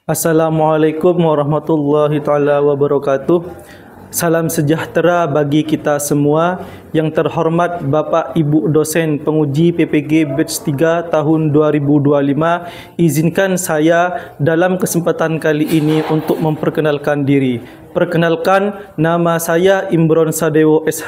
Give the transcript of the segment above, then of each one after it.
Assalamualaikum warahmatullahi taala wabarakatuh. Salam sejahtera bagi kita semua. Yang terhormat Bapak Ibu dosen penguji PPG Batch 3 tahun 2025, izinkan saya dalam kesempatan kali ini untuk memperkenalkan diri. Perkenalkan, nama saya Imron Sadewo SH,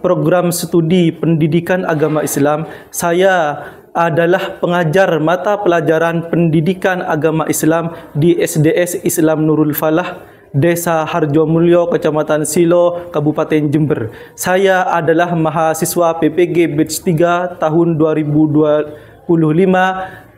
Program Studi Pendidikan Agama Islam. Saya adalah pengajar mata pelajaran Pendidikan Agama Islam di SDS Islam Nurul Falah, Desa Harjomulyo, Kecamatan Silo, Kabupaten Jember. Saya adalah mahasiswa PPG Batch 3 tahun 2025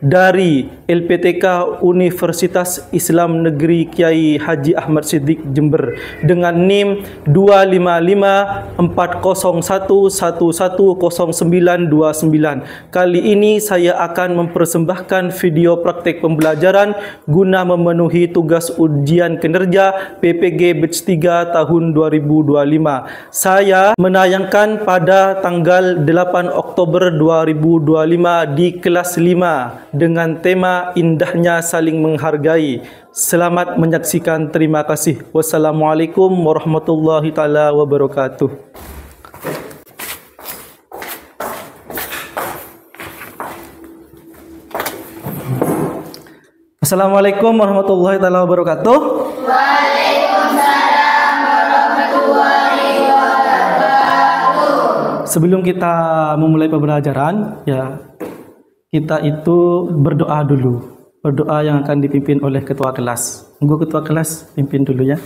dari LPTK Universitas Islam Negeri Kiai Haji Ahmad Siddiq Jember dengan NIM 25540110929. Kali ini saya akan mempersembahkan video praktek pembelajaran guna memenuhi tugas ujian kinerja PPG Batch 3 tahun 2025. Saya menayangkan pada tanggal 8 Oktober 2025 di kelas 5 dengan tema indahnya saling menghargai. Selamat menyaksikan. Terima kasih. Wassalamualaikum warahmatullahi taala wabarakatuh. Assalamualaikum warahmatullahi taala wabarakatuh. Waalaikumsalam warahmatullahi wabarakatuh. Sebelum kita memulai pembelajaran, kita itu berdoa dulu. Berdoa yang akan dipimpin oleh ketua kelas. Tunggu ketua kelas pimpin dulu ya.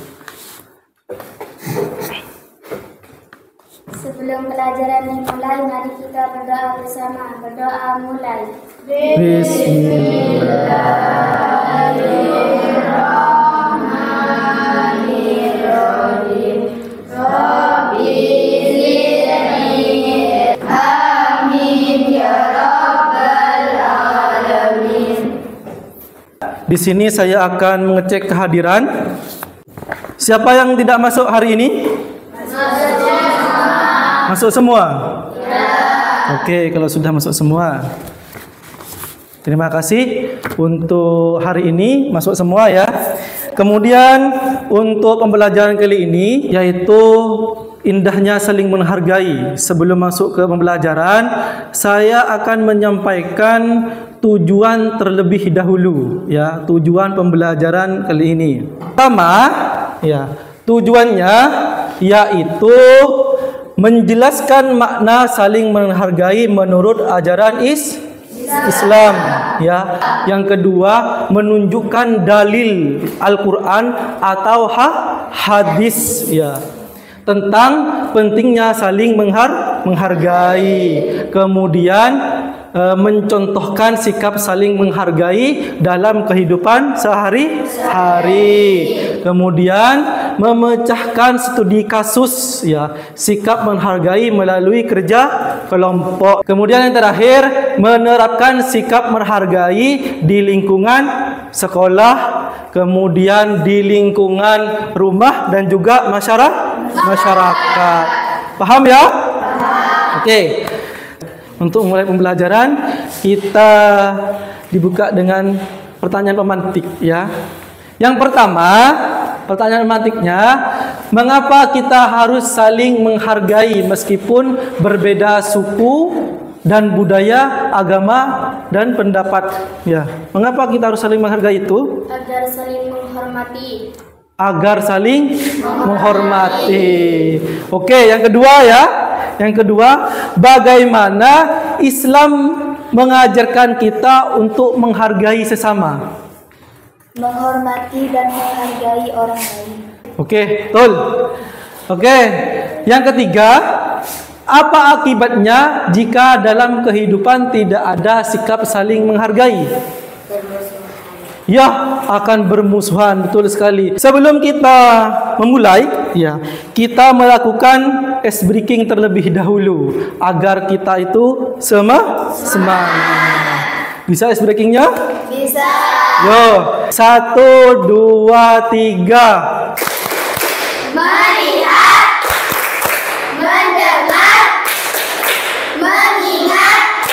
Sebelum pelajaran dimulai, mari kita berdoa bersama. Berdoa mulai. Bismillahirrahmanirrahim. Rabbi zidni amin ya rabbal alamin. Di sini saya akan mengecek kehadiran. Siapa yang tidak masuk hari ini? Masuk semua? Oke, kalau sudah masuk semua. Terima kasih untuk hari ini masuk semua ya. Kemudian untuk pembelajaran kali ini yaitu indahnya saling menghargai. Sebelum masuk ke pembelajaran, saya akan menyampaikan tujuan terlebih dahulu ya, tujuan pembelajaran kali ini. Pertama, tujuannya yaitu menjelaskan makna saling menghargai menurut ajaran Islam ya. Yang kedua, menunjukkan dalil Al-Qur'an atau hadis ya tentang pentingnya saling menghargai. Kemudian mencontohkan sikap saling menghargai dalam kehidupan sehari-hari. Kemudian memecahkan studi kasus ya, sikap menghargai melalui kerja kelompok. Kemudian yang terakhir, menerapkan sikap menghargai di lingkungan sekolah, kemudian di lingkungan rumah dan juga masyarakat. Paham ya? Oke. Untuk mulai pembelajaran, kita dibuka dengan pertanyaan pemantik ya. Yang pertama, pertanyaan pemantiknya, mengapa kita harus saling menghargai meskipun berbeda suku dan budaya, agama dan pendapat ya. Mengapa kita harus saling menghargai itu? Agar saling menghormati. Agar saling menghormati. Oke, yang kedua ya. Yang kedua, bagaimana Islam mengajarkan kita untuk menghargai sesama? Menghormati dan menghargai orang lain. Oke, betul. Oke, yang ketiga, apa akibatnya jika dalam kehidupan tidak ada sikap saling menghargai? Ya, akan bermusuhan, betul sekali. Sebelum kita memulai, kita melakukan ice breaking terlebih dahulu agar kita itu semangat. Bisa ice breakingnya? Bisa. Yo, 1, 2, 3. Melihat, mendengar, mengingat,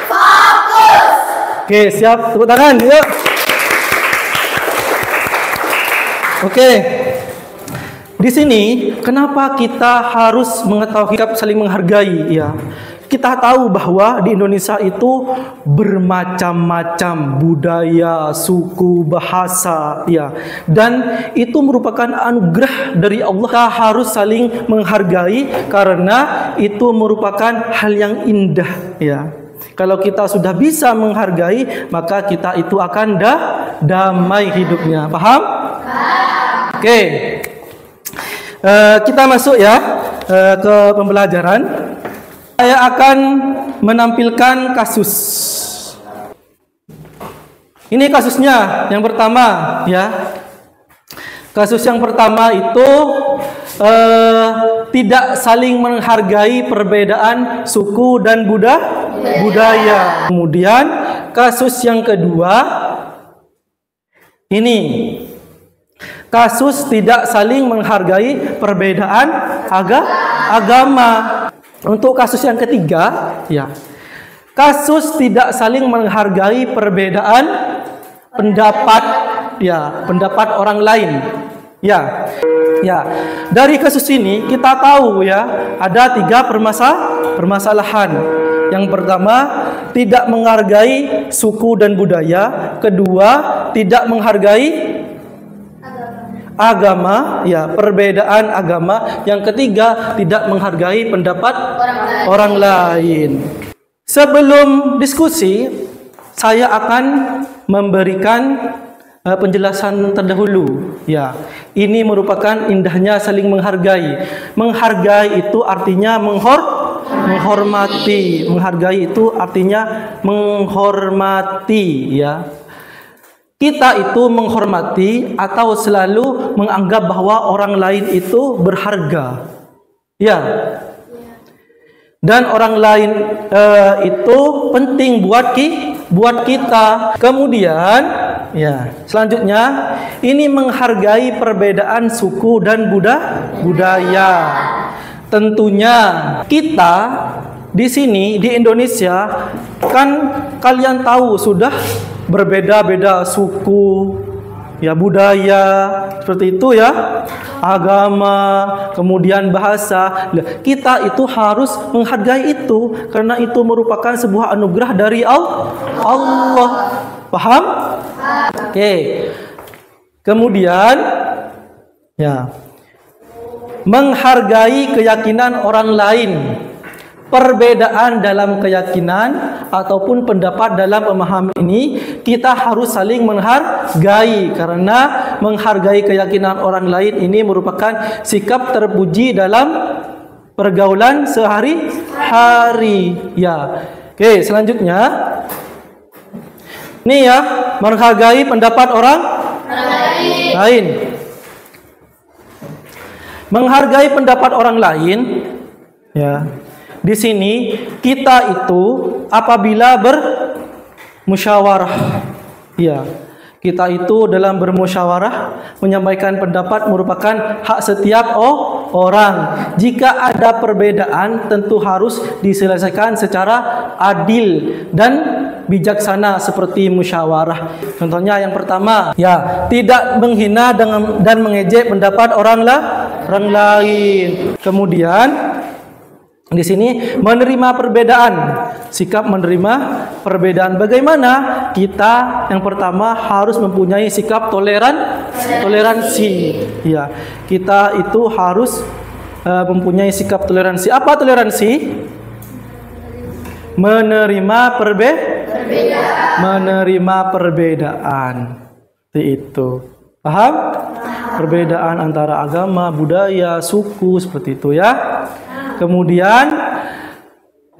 fokus. Oke, siap. Tepuk tangan, yuk. Oke. Di sini kenapa kita harus mengetahui sikap saling menghargai ya? Kita tahu bahwa di Indonesia itu bermacam-macam budaya, suku, bahasa ya. Dan itu merupakan anugerah dari Allah. Kita harus saling menghargai karena itu merupakan hal yang indah ya. Kalau kita sudah bisa menghargai, maka kita itu akan damai hidupnya. Paham? Oke. Kita masuk ya ke pembelajaran. Saya akan menampilkan kasus. Ini kasusnya yang pertama ya. Kasus yang pertama itu tidak saling menghargai perbedaan suku dan budaya. Kemudian kasus yang kedua ini. Kasus tidak saling menghargai perbedaan agama. Untuk kasus yang ketiga, ya. Kasus tidak saling menghargai perbedaan pendapat, ya, pendapat orang lain. Ya. Ya. Dari kasus ini kita tahu ya, ada 3 permasalahan. Yang pertama, tidak menghargai suku dan budaya. Kedua, tidak menghargai agama, ya, perbedaan agama. Yang ketiga, tidak menghargai pendapat orang lain. Sebelum diskusi, saya akan memberikan penjelasan terdahulu. Ya, ini merupakan indahnya saling menghargai. Menghargai itu artinya menghormati. Menghargai itu artinya menghormati, ya. Kita itu menghormati atau selalu menganggap bahwa orang lain itu berharga. Ya. Dan orang lain itu penting buat kita. Kemudian, ya, selanjutnya ini menghargai perbedaan suku dan budaya. Tentunya kita di sini di Indonesia kan kalian tahu sudah berbeda-beda suku, ya, budaya, seperti itu ya, agama, kemudian bahasa. Kita itu harus menghargai itu karena itu merupakan sebuah anugerah dari Allah. Paham? Oke. Kemudian, ya, menghargai keyakinan orang lain. Perbedaan dalam keyakinan ataupun pendapat dalam pemahaman ini kita harus saling menghargai karena menghargai keyakinan orang lain ini merupakan sikap terpuji dalam pergaulan sehari-hari. Ya. Oke, selanjutnya. Nih ya, menghargai pendapat orang lain. Menghargai pendapat orang lain, ya. Di sini kita itu apabila bermusyawarah, ya, kita itu dalam bermusyawarah menyampaikan pendapat merupakan hak setiap orang. Jika ada perbedaan tentu harus diselesaikan secara adil dan bijaksana seperti musyawarah. Contohnya yang pertama, ya, tidak menghina dan mengejek pendapat orang lain. Kemudian di sini menerima perbedaan, sikap menerima perbedaan. Bagaimana? Kita yang pertama harus mempunyai sikap toleransi. Ya, kita itu harus mempunyai sikap toleransi. Apa toleransi? Menerima perbedaan. Itu. Paham? Perbedaan antara agama, budaya, suku, seperti itu ya. Kemudian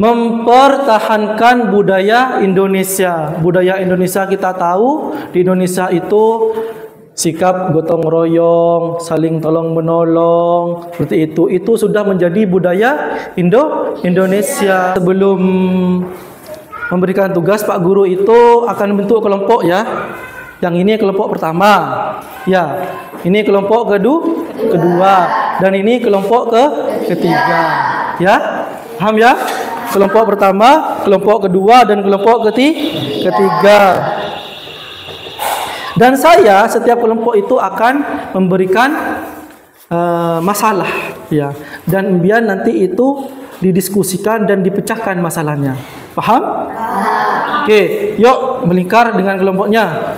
mempertahankan budaya Indonesia. Budaya Indonesia kita tahu di Indonesia itu sikap gotong royong, saling tolong menolong, seperti itu. Itu sudah menjadi budaya Indonesia. Sebelum memberikan tugas, Pak Guru itu akan bentuk kelompok ya. Yang ini kelompok pertama, ya. Ini kelompok kedua, dan ini kelompok ketiga, ya. Paham ya? Kelompok pertama, kelompok kedua, dan kelompok ketiga. Dan saya setiap kelompok itu akan memberikan masalah, ya. Dan biar nanti itu didiskusikan dan dipecahkan masalahnya. Paham? Oke, yuk melingkar dengan kelompoknya.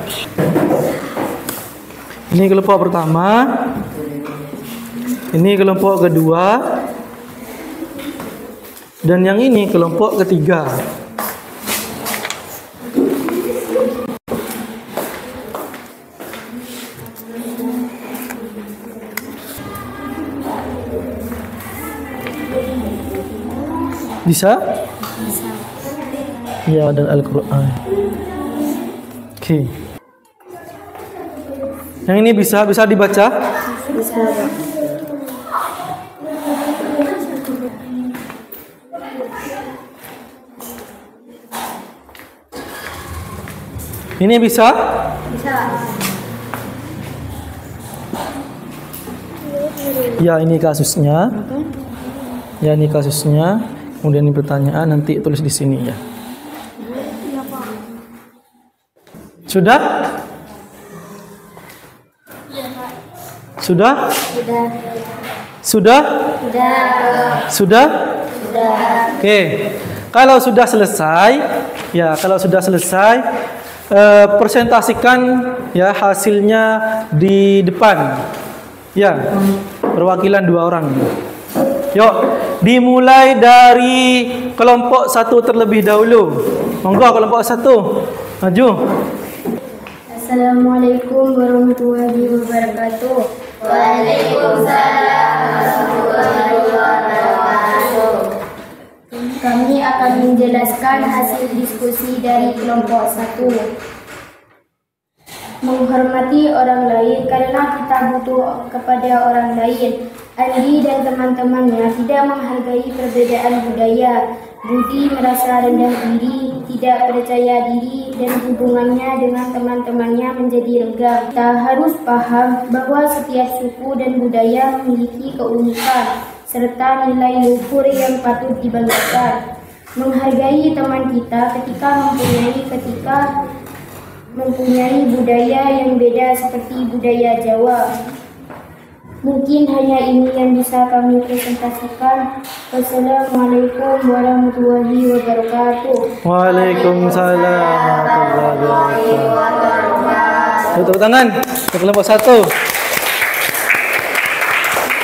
Ini kelompok pertama. Ini kelompok kedua. Dan yang ini kelompok ketiga. Bisa? Bisa. Ya, dan Al-Quran. Oke. Yang ini bisa dibaca? Bisa. Ini bisa? Bisa. Ya, ini kasusnya. Ya, ini kasusnya. Kemudian ini pertanyaan, nanti tulis di sini ya. Sudah? Sudah? Sudah? Sudah? Oke. Kalau sudah selesai, ya, presentasikan ya hasilnya di depan. Ya, perwakilan 2 orang. Yuk, dimulai dari kelompok 1 terlebih dahulu. Monggo kelompok 1. Maju. Assalamualaikum warahmatullahi wabarakatuh. Waalaikumsalam warahmatullahi wabarakatuh. Kami akan menjelaskan hasil diskusi dari kelompok 1. Menghormati orang lain karena kita butuh kepada orang lain. Andi dan teman-temannya tidak menghargai perbedaan budaya. Budi merasa rendah diri, tidak percaya diri, dan hubungannya dengan teman-temannya menjadi renggang. Kita harus paham bahwa setiap suku dan budaya memiliki keunikan serta nilai luhur yang patut dibanggakan. Menghargai teman kita ketika mempunyai budaya yang beda seperti budaya Jawa. Mungkin hanya ini yang bisa kami presentasikan. Wassalamualaikum warahmatullahi wabarakatuh. Waalaikumsalam warahmatullahi wabarakatuh. Tepuk tangan untuk kelompok 1.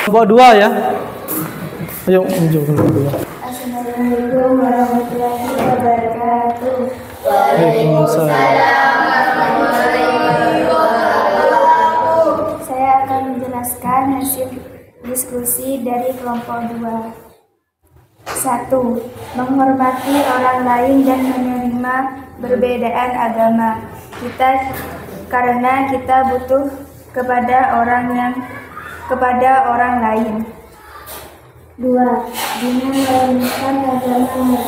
Kelompok 2 ya. Ayo maju kelompok 2. Assalamualaikum warahmatullahi wabarakatuh. Waalaikumsalam. Hasil diskusi dari kelompok 2. 1. Menghormati orang lain dan menerima perbedaan agama karena kita butuh kepada orang lain. 2. Dengan merenungkan agama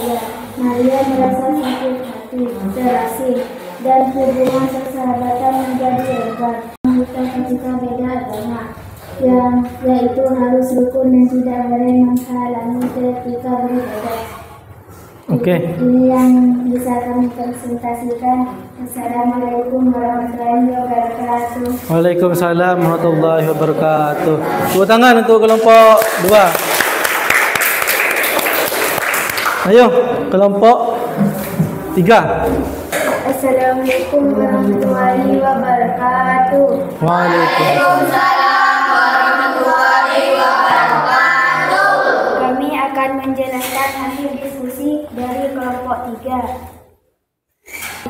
Maria merasa sakit hati, terasing, dan hubungan persahabatan menjadi renggang. Kita beda agama, yaitu harus rukun dan tidak boleh menghalangi ketika berbeda. Oke. Ini yang bisa kami presentasikan. Assalamualaikum warahmatullahi wabarakatuh. Waalaikumsalam warahmatullahi wabarakatuh. Tepuk tangan untuk kelompok 2. Ayo, kelompok 3. Assalamualaikum warahmatullahi wabarakatuh. Waalaikumsalam warahmatullahi wabarakatuh. Kami akan menjelaskan hasil diskusi dari kelompok 3.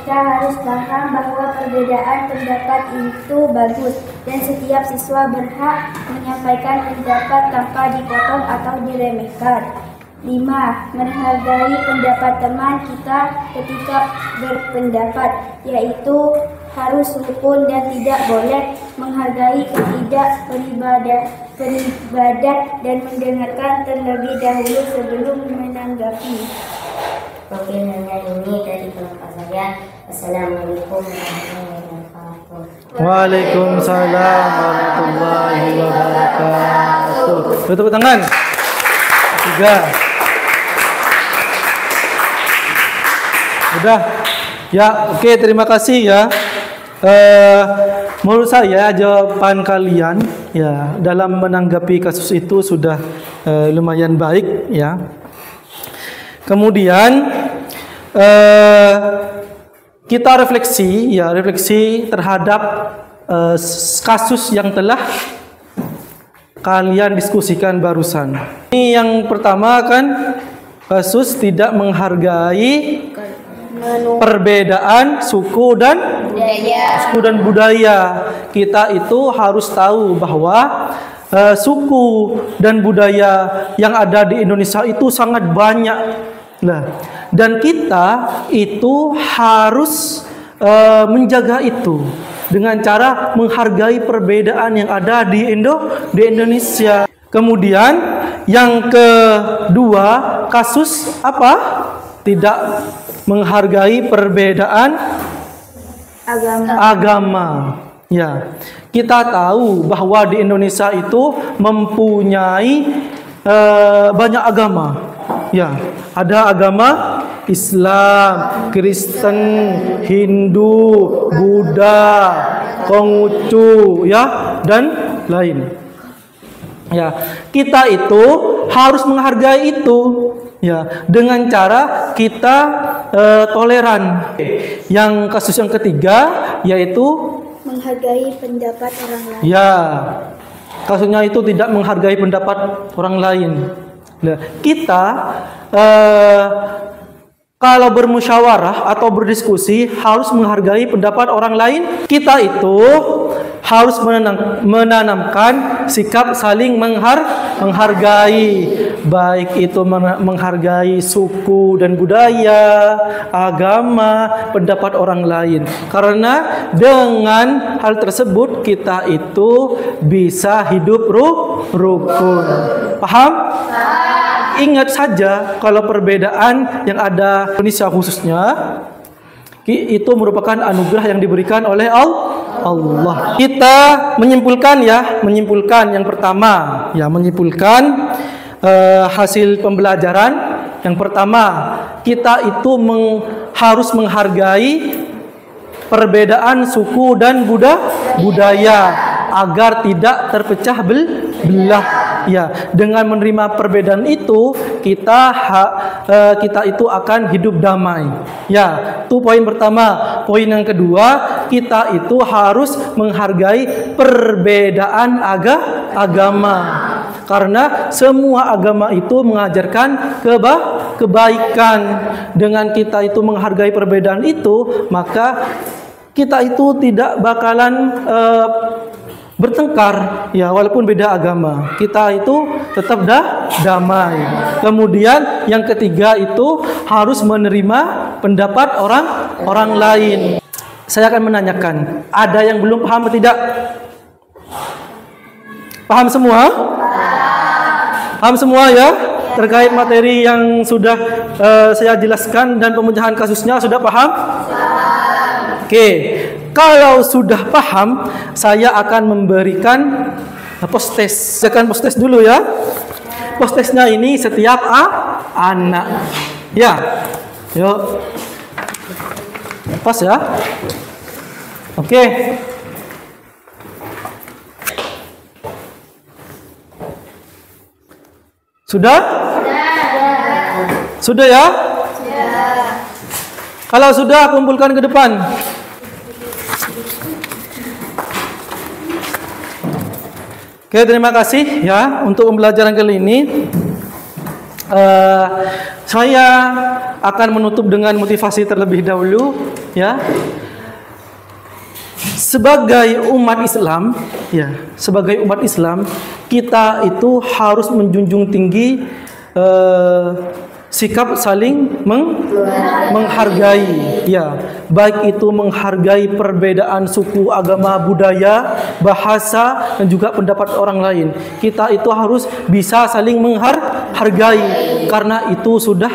Kita harus paham bahwa perbedaan pendapat itu bagus dan setiap siswa berhak menyampaikan pendapat tanpa dipotong atau diremehkan. 5. Menghargai pendapat teman kita ketika berpendapat, yaitu harus rukun dan tidak boleh menghargai beribadat dan mendengarkan terlebih dahulu sebelum menanggapi. Oke, hanya ini dari kelompok saya. Assalamualaikum warahmatullahi wabarakatuh. Waalaikumsalam warahmatullahi wabarakatuh. Tepuk tangan. 3. Udah. Ya, oke, terima kasih ya. Menurut saya jawaban kalian ya dalam menanggapi kasus itu sudah lumayan baik ya. Kemudian kita refleksi terhadap kasus yang telah kalian diskusikan barusan. Ini yang pertama kan kasus tidak menghargai perbedaan suku dan budaya. Kita itu harus tahu bahwa suku dan budaya yang ada di Indonesia itu sangat banyak. Nah, dan kita itu harus menjaga itu dengan cara menghargai perbedaan yang ada di Indonesia. Kemudian yang kedua, kasus apa? Tidak menghargai perbedaan agama. Ya, kita tahu bahwa di Indonesia itu mempunyai banyak agama. Ya, ada agama Islam, Kristen, Hindu, Buddha, Konghucu, ya, dan lain. Ya, kita itu harus menghargai itu, ya, dengan cara kita toleran. Yang kasus yang ketiga yaitu menghargai pendapat orang lain. Ya, kasusnya itu tidak menghargai pendapat orang lain. Nah, kita kalau bermusyawarah atau berdiskusi harus menghargai pendapat orang lain. Kita itu harus menanamkan sikap saling menghargai, baik itu menghargai suku dan budaya, agama, pendapat orang lain. Karena dengan hal tersebut kita itu bisa hidup rukun. Paham? Ingat saja kalau perbedaan yang ada di Indonesia khususnya itu merupakan anugerah yang diberikan oleh Allah. Kita menyimpulkan yang pertama, menyimpulkan hasil pembelajaran yang pertama, kita itu harus menghargai perbedaan suku dan budaya agar tidak terpecah belah. Ya, dengan menerima perbedaan itu kita itu akan hidup damai. Ya, itu poin pertama. Poin yang kedua, kita itu harus menghargai perbedaan agama. Karena semua agama itu mengajarkan kebaikan. Dengan kita itu menghargai perbedaan itu, maka kita itu tidak bakalan bertengkar, ya, walaupun beda agama. Kita itu tetap damai. Kemudian yang ketiga itu harus menerima pendapat orang lain. Saya akan menanyakan, ada yang belum paham atau tidak? Paham semua? Paham semua ya? Terkait materi yang sudah saya jelaskan dan pemecahan kasusnya sudah paham? Oke. Kalau sudah paham, saya akan memberikan post-test. Saya akan post-test dulu ya. Post-testnya ini setiap anak. Ya, yuk. Pas ya. Oke. Sudah? Sudah ya? Kalau sudah, kumpulkan ke depan. Oke, terima kasih ya untuk pembelajaran kali ini. Saya akan menutup dengan motivasi terlebih dahulu ya. Sebagai umat Islam, kita itu harus menjunjung tinggi sikap saling menghargai, ya, baik itu menghargai perbedaan suku, agama, budaya, bahasa, dan juga pendapat orang lain. Kita itu harus bisa saling menghargai, karena itu sudah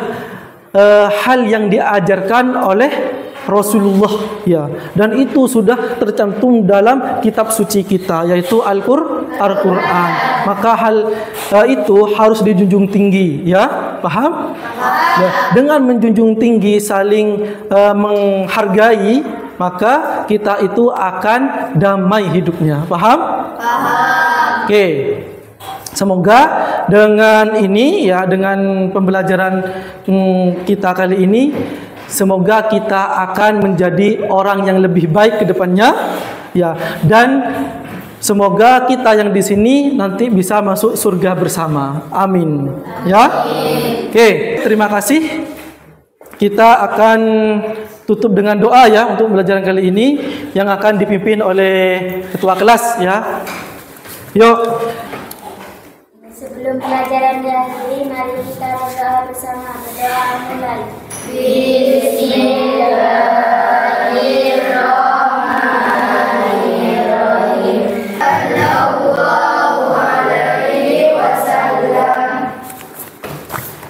hal yang diajarkan oleh Rasulullah, ya, dan itu sudah tercantum dalam kitab suci kita, yaitu Al-Quran. Maka hal itu harus dijunjung tinggi, ya, paham? Ya, dengan menjunjung tinggi saling menghargai, maka kita itu akan damai hidupnya. Paham? Paham. Oke. Semoga dengan ini ya, dengan pembelajaran kita kali ini, semoga kita akan menjadi orang yang lebih baik ke depannya ya, dan semoga kita yang di sini nanti bisa masuk surga bersama. Amin. Ya. Oke, terima kasih. Kita akan tutup dengan doa ya untuk pembelajaran kali ini yang akan dipimpin oleh ketua kelas ya. Yuk. Sebelum pelajaran diakhiri, mari kita berdoa bersama. Berdoa mulai. Bismillahirrahmanirrahim.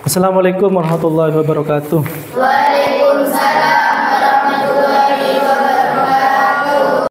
Assalamualaikum warahmatullahi wabarakatuh.